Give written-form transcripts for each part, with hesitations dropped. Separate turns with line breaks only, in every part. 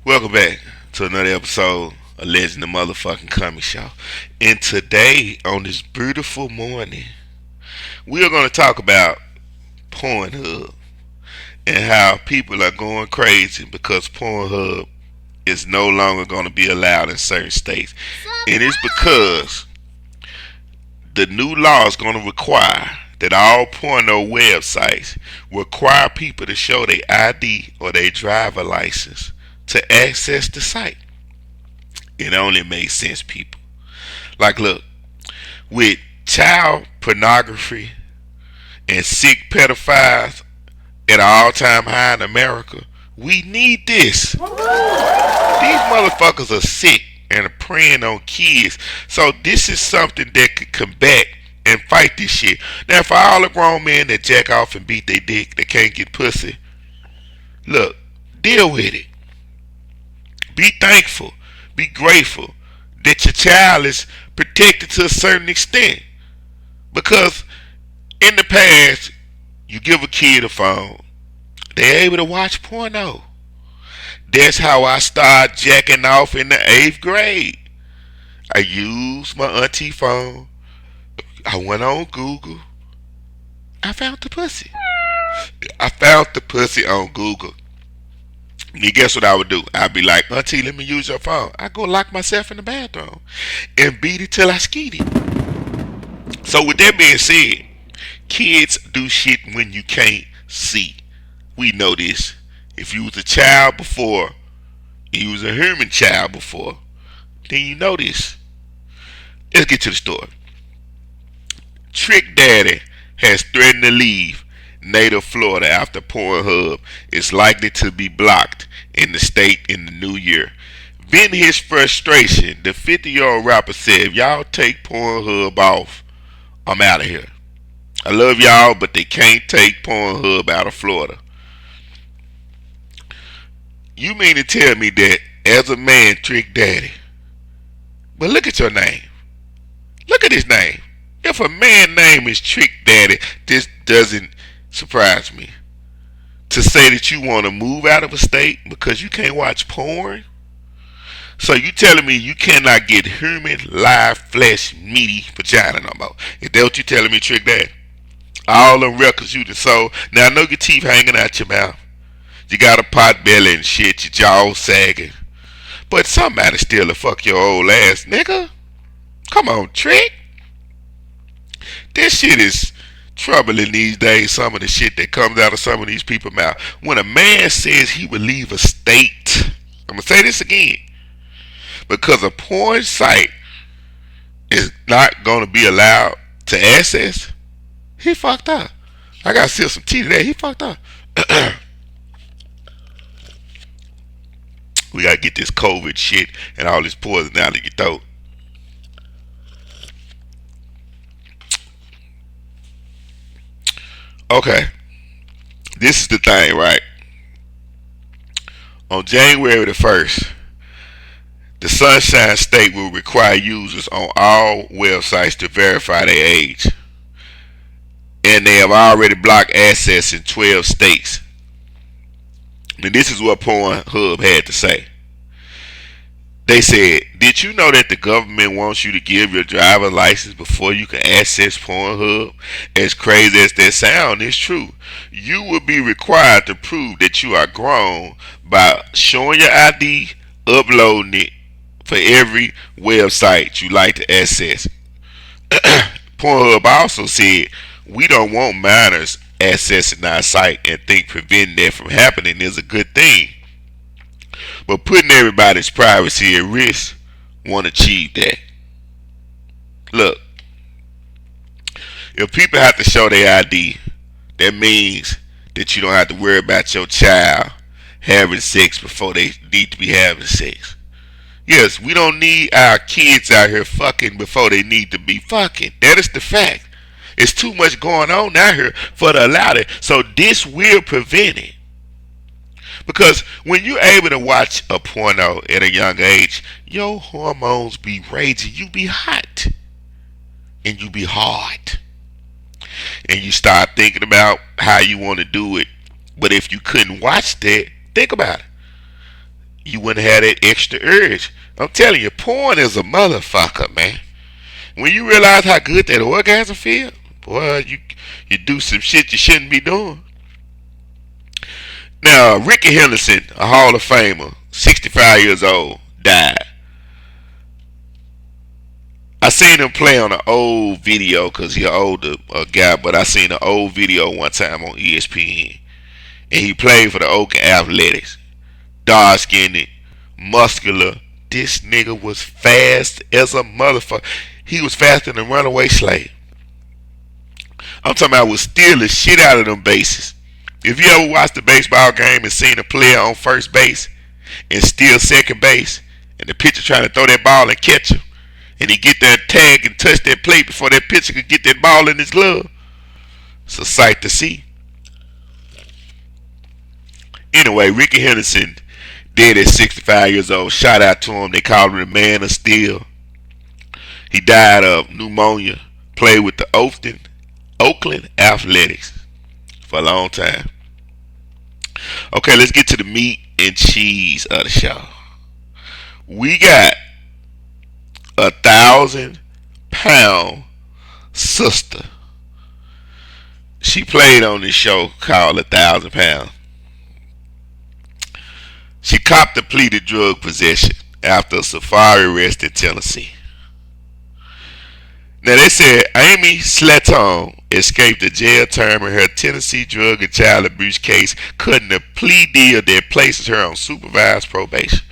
Welcome back to another episode of Legend of Motherfucking Comedy Show. And today, on this beautiful morning, we are going to talk about Pornhub and how people are going crazy because Pornhub is no longer going to be allowed in certain states. And it's because the new law is going to require that all porno websites require people to show their ID or their driver license to access the site. It only makes sense, people. Like, look, with child pornography and sick pedophiles at an all-time high in America, we need this. These motherfuckers are sick and are preying on kids. So this is something that could combat and fight this shit. Now, for all the grown men that jack off and beat their dick, that can't get pussy, look, deal with it. Be thankful. Be grateful that your child is protected to a certain extent. Because in the past, you give a kid a phone, they're able to watch porno. That's how I started jacking off in the 8th grade. I used my auntie phone. I went on Google. I found the pussy. I found the pussy on Google. And guess what I would do? I'd be like, Auntie, let me use your phone. I go lock myself in the bathroom and beat it till I skeet it. So with that being said, kids do shit when you can't see. We know this. If you was a child before, you was a human child before, then you know this. Let's get to the story. Trick Daddy has threatened to leave native Florida after Pornhub is likely to be blocked in the state in the new year. Venting his frustration, the 50-year-old rapper said, if y'all take Pornhub off, I'm out of here. I love y'all, but they can't take Pornhub out of Florida. You mean to tell me that as a man, Trick Daddy, but look at your name. Look at his name. If a man's name is Trick Daddy, this doesn't surprise me. To say that you want to move out of a state because you can't watch porn? So you telling me you cannot get human, live, flesh, meaty vagina no more? Is that what you telling me, Trick Daddy? All them records you done sold. Now I know your teeth hanging out your mouth. You got a pot belly and shit, your jaw sagging. But somebody still to fuck your old ass, nigga. Come on, Trick. This shit is troubling these days, some of the shit that comes out of some of these people's mouth. When a man says he would leave a state, I'm going to say this again, because a porn site is not going to be allowed to access, he fucked up. I got to seal some tea today. He fucked up. We got to get this COVID shit and all this poison out of your throat. Okay, this is the thing, right? On January the 1st, the Sunshine State will require users on all websites to verify their age. And they have already blocked access in 12 states. And this is what Pornhub had to say. They said, did you know that the government wants you to give your driver's license before you can access Pornhub? As crazy as that sounds, it's true. You will be required to prove that you are grown by showing your ID, uploading it for every website you like to access. Pornhub also said, we don't want minors accessing our site and think preventing that from happening is a good thing. But putting everybody's privacy at risk won't achieve that. Look, if people have to show their ID, that means that you don't have to worry about your child having sex before they need to be having sex. Yes, we don't need our kids out here fucking before they need to be fucking. That is the fact. It's too much going on out here for to allow it. So this will prevent it. Because when you're able to watch a porno at a young age, your hormones be raging. You be hot. And you be hard. And you start thinking about how you want to do it. But if you couldn't watch that, think about it. you wouldn't have that extra urge. I'm telling you, porn is a motherfucker, man. When you realize how good that orgasm feel, boy, you do some shit you shouldn't be doing. Now, Ricky Henderson, a Hall of Famer, 65 years old, died. I seen him play on an old video because he an older guy, but I seen an old video one time on ESPN, and he played for the Oakland Athletics. Dark skinned, muscular. This nigga was fast as a motherfucker. He was faster than a runaway slave. I'm talking about was steal the shit out of them bases. If you ever watched a baseball game and seen a player on first base and steal second base, and the pitcher trying to throw that ball and catch him, and he get that tag and touch that plate before that pitcher could get that ball in his glove, it's a sight to see. Anyway, Ricky Henderson dead at 65 years old. Shout out to him. They called him the Man of Steel. He died of pneumonia. Played with the Oakland Athletics for a long time. Okay, let's get to the meat and cheese of the show. We got 1,000-pound sister. She played on this show called 1,000 Pounds. She copped a plea to drug possession after a safari arrest in Tennessee. Now they said Amy Slaton escaped a jail term in her Tennessee drug and child abuse case, cutting a plea deal that places her on supervised probation.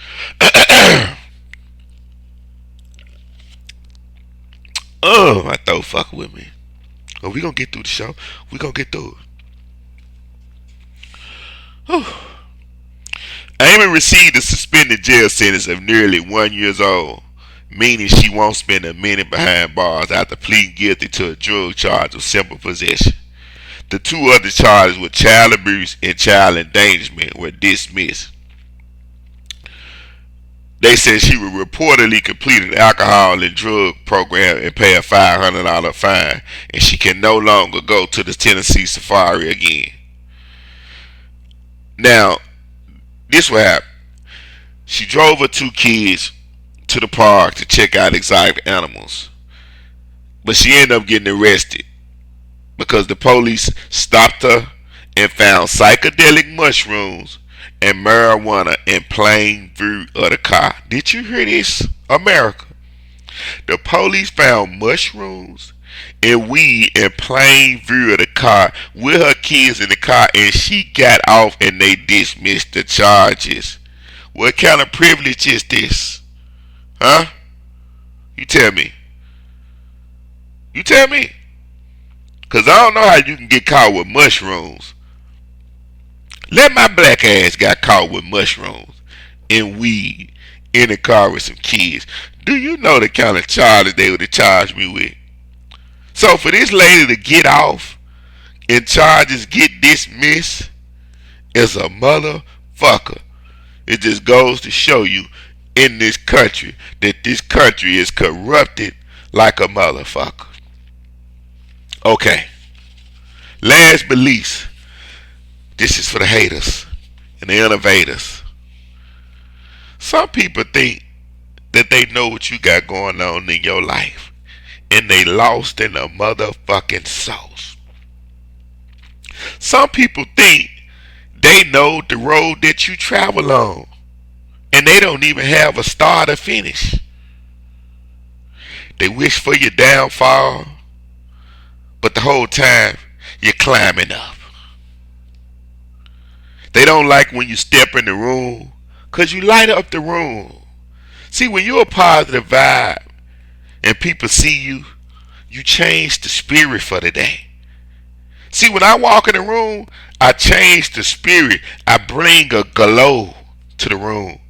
Oh, my throat fucking with me. Oh, we gonna get through the show. We gonna get through it. Whew. Amy received a suspended jail sentence of nearly 1 year old, meaning she won't spend a minute behind bars after pleading guilty to a drug charge of simple possession. The two other charges with child abuse and child endangerment were dismissed. They said she would reportedly complete an alcohol and drug program and pay a $500 fine, and she can no longer go to the Tennessee safari again. Now, this what happened. She drove her two kids to the park to check out exotic animals, but she ended up getting arrested because the police stopped her and found psychedelic mushrooms and marijuana in plain view of the car. Did you hear this, America? The police found mushrooms and weed in plain view of the car with her kids in the car, and she got off and they dismissed the charges. What kind of privilege is this? Huh? You tell me. You tell me. Because I don't know how you can get caught with mushrooms. Let my black ass got caught with mushrooms and weed in the car with some kids. Do you know the kind of charges they would have charged me with? So for this lady to get off and charges get dismissed is a motherfucker. It just goes to show you in this country that this country is corrupted like a motherfucker. Okay. Last but least, this is for the haters and the innovators. Some people think that they know what you got going on in your life, and they lost in the motherfucking sauce. Some people think they know the road that you travel on, and they don't even have a start or finish. They wish for your downfall, but the whole time you're climbing up. They don't like when you step in the room, because you light up the room. See, when you're a positive vibe and people see you, you change the spirit for the day. See, when I walk in the room, I change the spirit. I bring a glow to the room.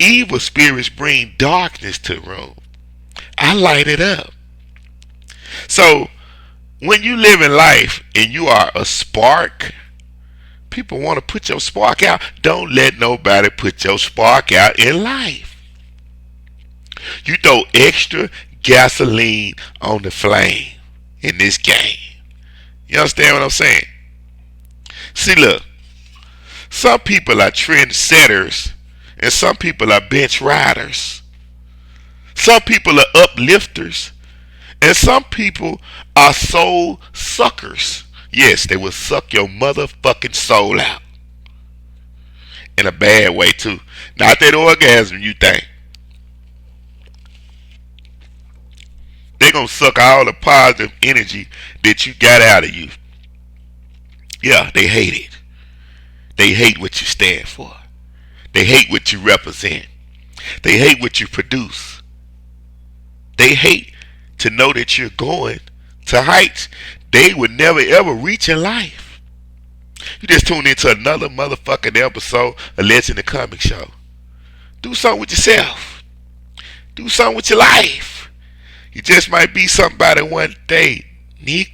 Evil spirits bring darkness to the room. I light it up. So, when you live in life and you are a spark, people want to put your spark out. Don't let nobody put your spark out in life. You throw extra gasoline on the flame in this game. You understand what I'm saying? See, look, some people are trendsetters And some people are bench riders. Some people are uplifters. And some people are soul suckers. Yes, they will suck your motherfucking soul out. In a bad way too. Not that orgasm you think. They gonna suck all the positive energy that you got out of you. Yeah, they hate it. They hate what you stand for. They hate what you represent. They hate what you produce. They hate to know that you're going to heights they would never ever reach in life. You just tuned into another motherfucking episode of Legend the Comic Show. Do something with yourself. Do something with your life. You just might be somebody one day, Nick.